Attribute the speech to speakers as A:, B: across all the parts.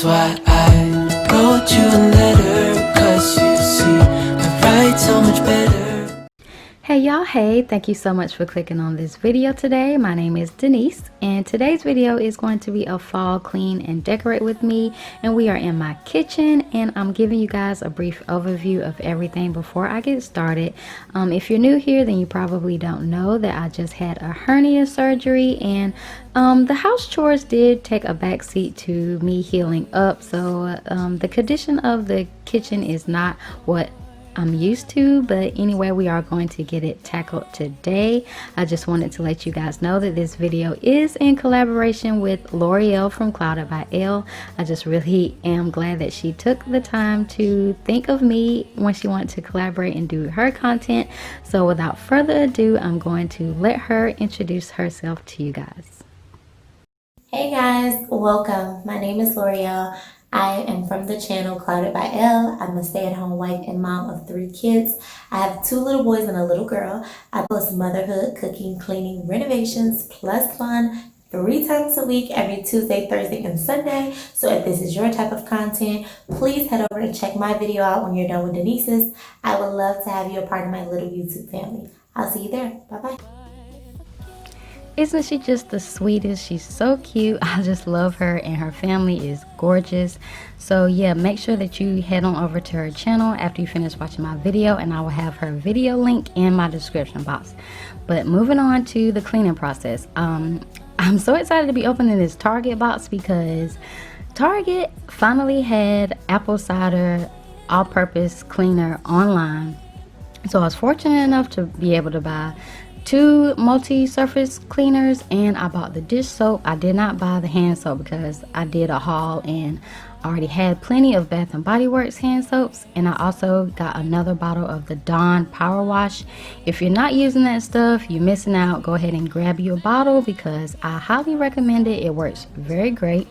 A: That's why I wrote you a letter, 'cause you see, I write so much better.
B: Hey y'all, hey, thank you so much for clicking on this video today. My name is Denise and today's video is going to be a fall clean and decorate with me, and we are in my kitchen and I'm giving you guys a brief overview of everything before I get started. If you're new here, then you probably don't know that I just had a hernia surgery, and the house chores did take a backseat to me healing up, so the condition of the kitchen is not what I'm used to, but anyway, we are going to get it tackled today. I just wanted to let you guys know that this video is in collaboration with Loreal from Clouded ByL. I just really am glad that she took the time to think of me when she wanted to collaborate and do her content. So without further ado, I'm going to let her introduce herself to you guys.
C: Hey guys, welcome. My name is Loreal. I am from the channel Clouded ByL. I'm a stay-at-home wife and mom of 3 kids. I have 2 little boys and a little girl. I post motherhood, cooking, cleaning, renovations, plus fun 3 times a week, every Tuesday, Thursday, and Sunday. So if this is your type of content, please head over and check my video out when you're done with Denise's. I would love to have you a part of my little YouTube family. I'll see you there. Bye-bye.
B: Isn't she just the sweetest? She's so cute. I just love her, and her family is gorgeous. So yeah, make sure that you head on over to her channel after you finish watching my video, and I will have her video link in my description box. But moving on to the cleaning process, I'm so excited to be opening this Target box because Target finally had apple cider all-purpose cleaner online. So I was fortunate enough to be able to buy 2 multi-surface cleaners, and I bought the dish soap. I did not buy the hand soap because I did a haul and already had plenty of Bath and Body Works hand soaps, and I also got another bottle of the Dawn Power Wash. If you're not using that stuff, you're missing out. Go ahead and grab you a bottle because I highly recommend it. It works very great.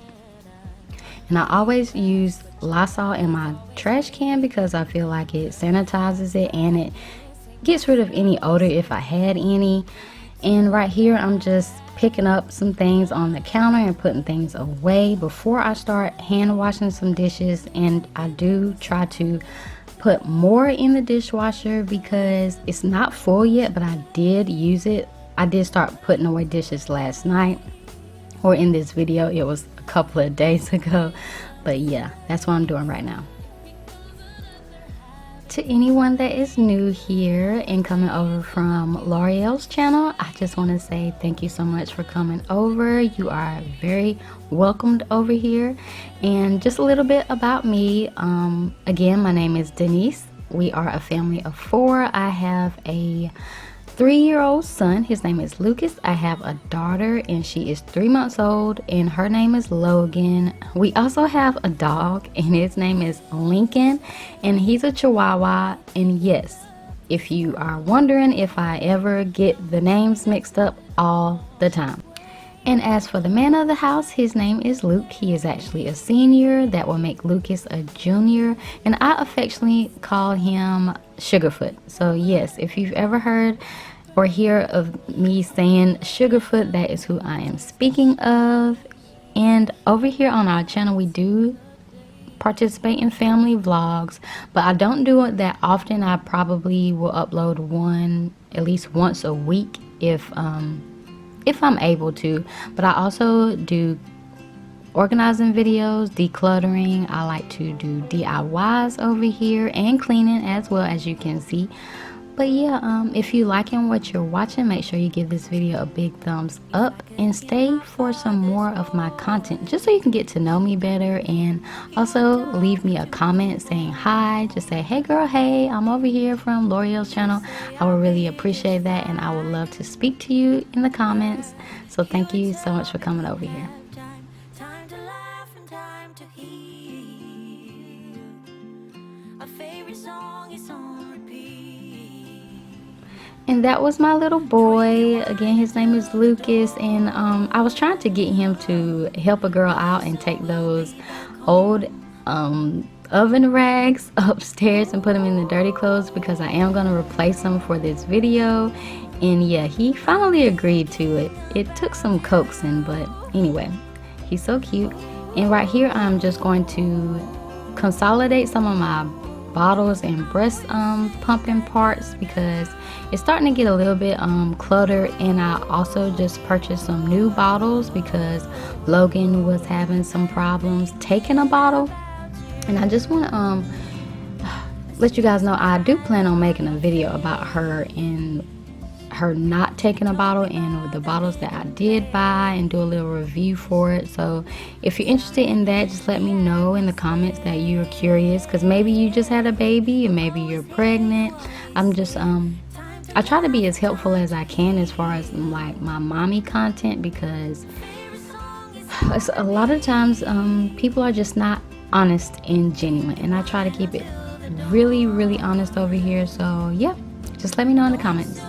B: And I always use Lysol in my trash can because I feel like it sanitizes it and it gets rid of any odor if I had any. And right here I'm just picking up some things on the counter and putting things away before I start hand washing some dishes. And I do try to put more in the dishwasher because it's not full yet, but I did use it. I did start putting away dishes last night, or in this video it was a couple of days ago. But yeah, that's what I'm doing right now. To anyone that is new here and coming over from Loreal's channel, I just want to say thank you so much for coming over. You are very welcomed over here. And just a little bit about me. Again, my name is Denise. We are a family of 4. I have a 3-year-old son. His name is Lucas. I have a daughter and she is 3 months old and her name is Logan. We also have a dog and his name is Lincoln, and he's a Chihuahua. And yes, if you are wondering if I ever get the names mixed up, all the time. And as for the man of the house, his name is Luke. He is actually a senior. That will make Lucas a junior, and I affectionately call him Sugarfoot. So yes, if you've ever heard or hear of me saying Sugarfoot, that is who I am speaking of. And over here on our channel, we do participate in family vlogs, but I don't do it that often. I probably will upload one at least once a week if I'm able to. But I also do organizing videos, decluttering. I like to do DIYs over here and cleaning as well, as you can see. But yeah, if you liking what you're watching, make sure you give this video a big thumbs up and stay for some more of my content, just so you can get to know me better. And also leave me a comment saying hi. Just say, hey girl, hey, I'm over here from Loreal's channel. I would really appreciate that, and I would love to speak to you in the comments. So thank you so much for coming over here. And that was my little boy. Again, his name is Lucas, and I was trying to get him to help a girl out and take those old oven rags upstairs and put them in the dirty clothes, because I am going to replace them for this video. And yeah, he finally agreed to it. It took some coaxing, but anyway, he's so cute. And right here I'm just going to consolidate some of my bottles and breast pumping parts because it's starting to get a little bit cluttered. And I also just purchased some new bottles because Logan was having some problems taking a bottle, and I just want to let you guys know I do plan on making a video about her and her not taking a bottle and the bottles that I did buy, and do a little review for it. So if you're interested in that, just let me know in the comments that you're curious, because maybe you just had a baby or maybe you're pregnant. I'm just I try to be as helpful as I can as far as like my mommy content, because a lot of times people are just not honest and genuine, and I try to keep it really honest over here. So yeah, just let me know in the comments.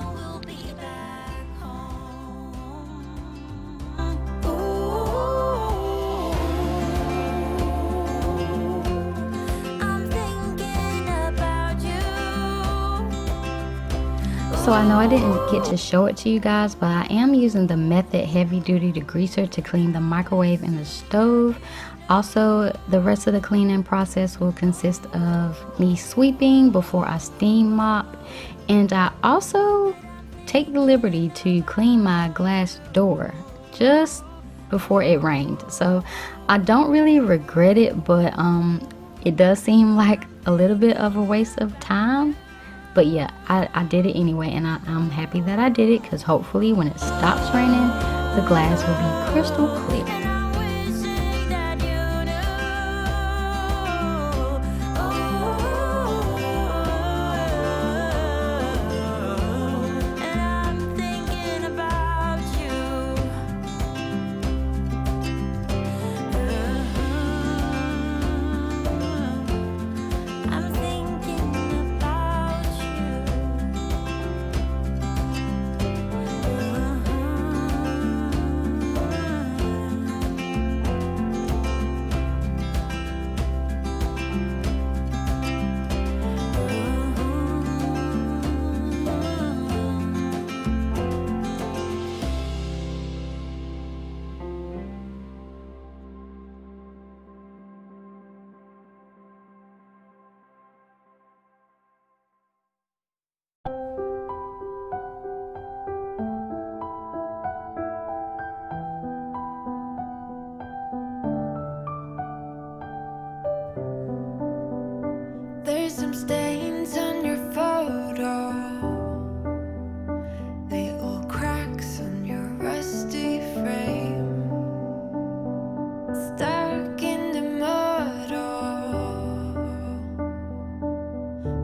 B: So I know I didn't get to show it to you guys, but I am using the Method heavy duty degreaser to clean the microwave and the stove. Also, the rest of the cleaning process will consist of me sweeping before I steam mop, and I also take the liberty to clean my glass door just before it rained. So I don't really regret it, but it does seem like a little bit of a waste of time. But yeah, I did it anyway, and I'm happy that I did it, because hopefully when it stops raining, the glass will be crystal clear.
A: There's some stains on your photo, little cracks on your rusty frame, stuck in the mud,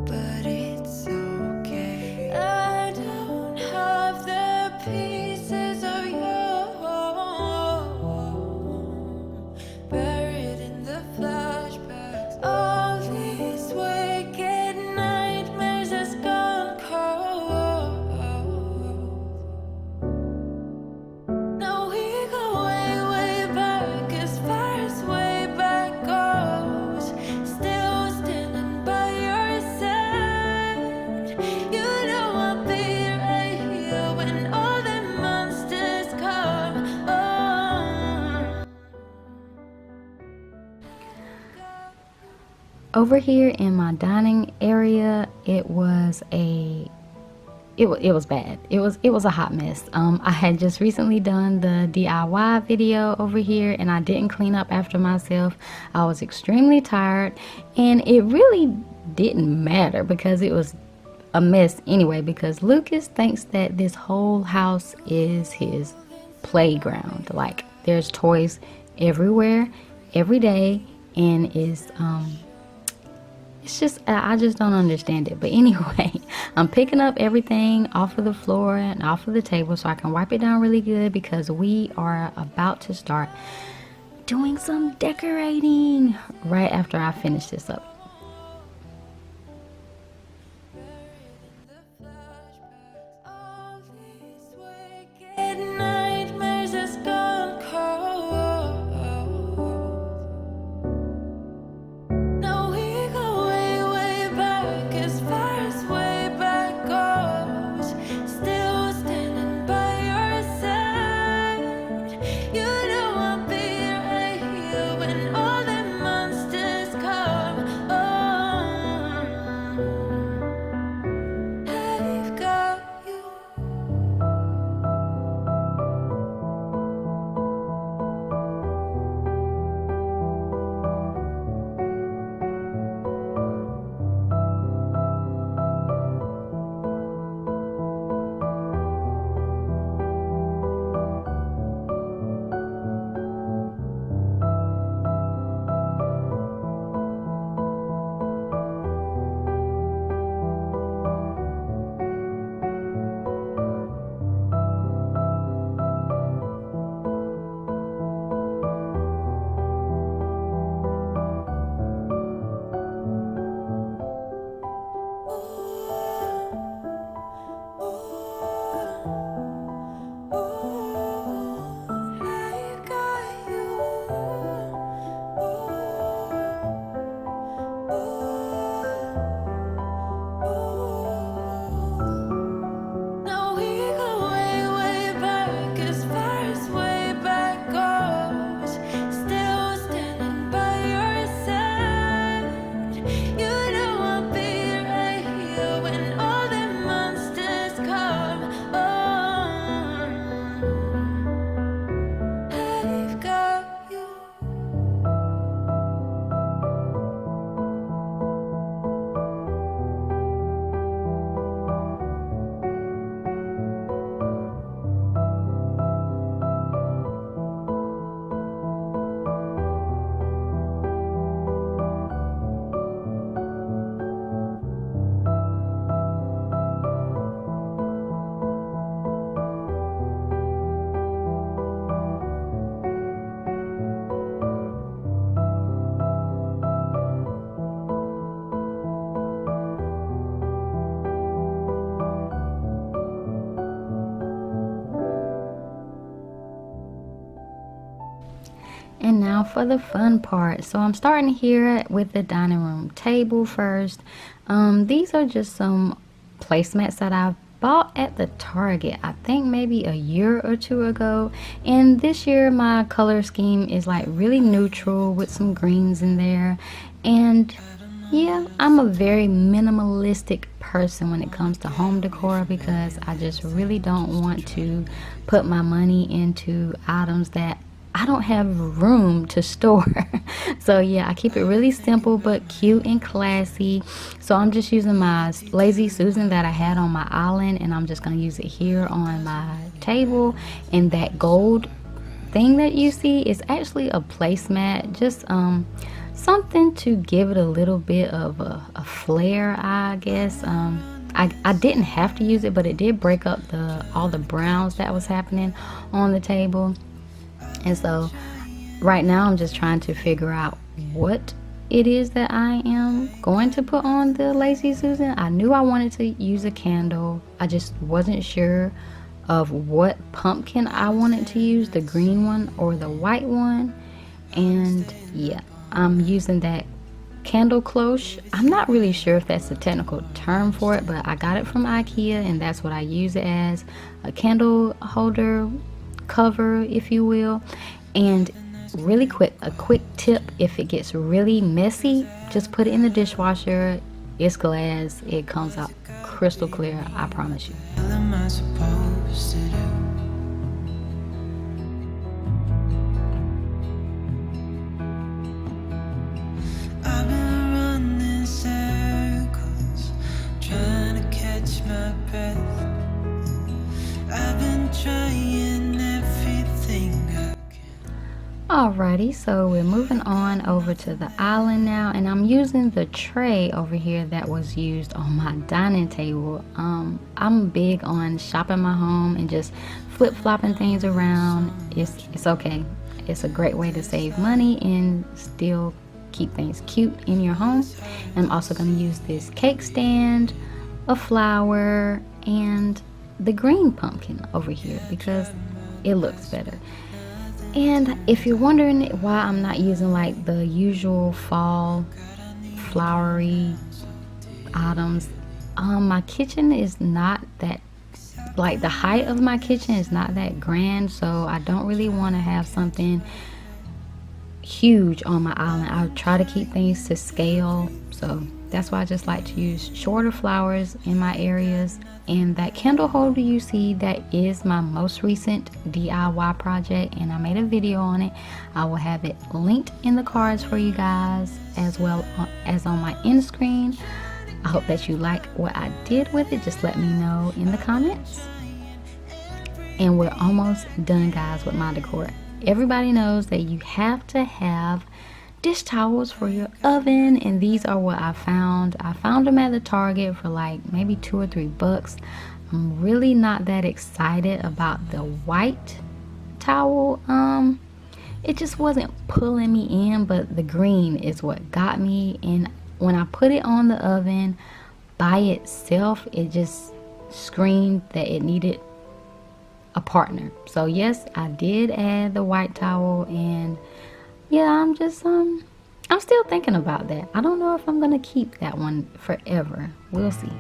A: but it's okay. I don't have the pieces of your home buried in the flashbacks. All these wicked nightmares has gone cold. Now we go way back, as far as way back goes. Still standing by your side. You know I'll be right here when all the monsters come.
B: Over here in my dining area, it was bad. It was a hot mess. I had just recently done the DIY video over here, and I didn't clean up after myself. I was extremely tired, and it really didn't matter because it was a mess anyway, because Lucas thinks that this whole house is his playground. Like, there's toys everywhere every day, and it's just, I just don't understand it. But anyway, I'm picking up everything off of the floor and off of the table so I can wipe it down really good, because we are about to start doing some decorating right after I finish this up.
A: All these wicked nightmares has gone cold. Now we go way back, as far as way back goes. Still standing by your side. You know I'll be right here when
B: for the fun part. So I'm starting here with the dining room table first. These are just some placemats that I've bought at the Target, I think maybe a year or two ago. And this year my color scheme is like really neutral with some greens in there. And yeah, I'm a very minimalistic person when it comes to home decor, because I just really don't want to put my money into items that I don't have room to store. So yeah, I keep it really simple but cute and classy. So I'm just using my Lazy Susan that I had on my island, and I'm just going to use it here on my table. And that gold thing that you see is actually a placemat, just something to give it a little bit of a flair, I guess. I didn't have to use it, but it did break up all the browns that was happening on the table. And so right now I'm just trying to figure out what it is that I am going to put on the Lazy Susan. I knew I wanted to use a candle. I just wasn't sure of what pumpkin I wanted to use, the green one or the white one. And yeah, I'm using that candle cloche. I'm not really sure if that's the technical term for it, but I got it from IKEA, and that's what I use it as, a candle holder cover, if you will. And really quick, a quick tip: if it gets really messy, just put it in the dishwasher. It's glass, it comes out crystal clear, I promise you.
A: What am I supposed to do? I've been running circles, trying to catch my breath. I've been trying everything I can.
B: Alrighty, so we're moving on over to the island now, and I'm using the tray over here that was used on my dining table. I'm big on shopping my home and just flip-flopping things around. It's okay. It's a great way to save money and still keep things cute in your home. And I'm also going to use this cake stand, a flower, and the green pumpkin over here because it looks better. And if you're wondering why I'm not using like the usual fall flowery items, my kitchen is not that, like the height of my kitchen is not that grand, so I don't really want to have something huge on my island. I try to keep things to scale, so that's why I just like to use shorter flowers in my areas. And that candle holder you see, that is my most recent DIY project, and I made a video on it. I will have it linked in the cards for you guys, as well as on my end screen. I hope that you like what I did with it. Just let me know in the comments. And we're almost done, guys, with my decor. Everybody knows that you have to have dish towels for your oven, and these are what I found. I found them at the Target for like maybe $2 or $3. I'm really not that excited about the white towel. It just wasn't pulling me in, but the green is what got me. And when I put it on the oven by itself, it just screamed that it needed a partner. So yes, I did add the white towel, and yeah, I'm still thinking about that. I don't know if I'm gonna keep that one forever. We'll see.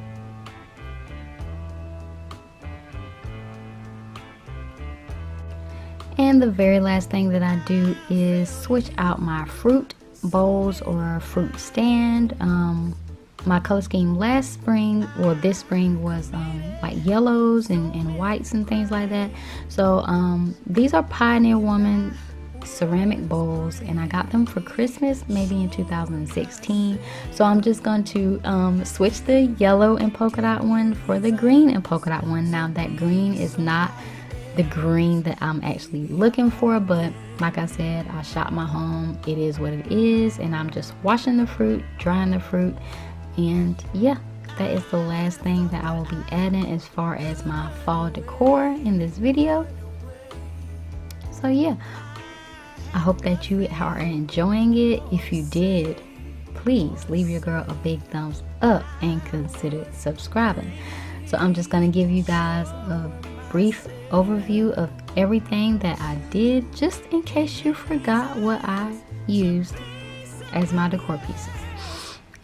B: And the very last thing that I do is switch out my fruit bowls or fruit stand. My color scheme last spring, or this spring, was like yellows and whites and things like that. So these are Pioneer Woman ceramic bowls, and I got them for Christmas maybe in 2016. So I'm just going to switch the yellow and polka dot one for the green and polka dot one. Now that green is not the green that I'm actually looking for, but like I said, I shop my home, it is what it is, and I'm just washing the fruit, drying the fruit, and yeah, that is the last thing that I will be adding as far as my fall decor in this video. So yeah, I hope that you are enjoying it. If you did, please leave your girl a big thumbs up and consider subscribing. So I'm just going to give you guys a brief overview of everything that I did, just in case you forgot what I used as my decor pieces.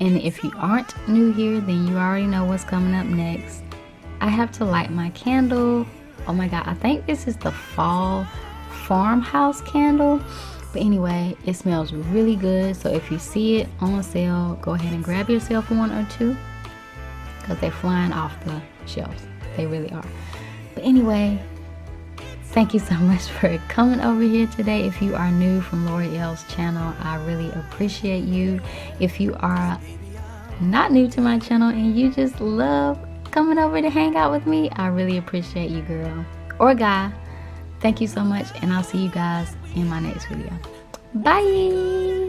B: And if you aren't new here, then you already know what's coming up next. I have to light my candle. Oh my god, I think this is the fall farmhouse candle. But anyway, it smells really good. So if you see it on sale, go ahead and grab yourself one or two, because they're flying off the shelves. They really are. But anyway, thank you so much for coming over here today. If you are new from Loreal's channel, I really appreciate you. If you are not new to my channel and you just love coming over to hang out with me, I really appreciate you, girl or guy. Thank you so much, and I'll see you guys in my next video. Bye.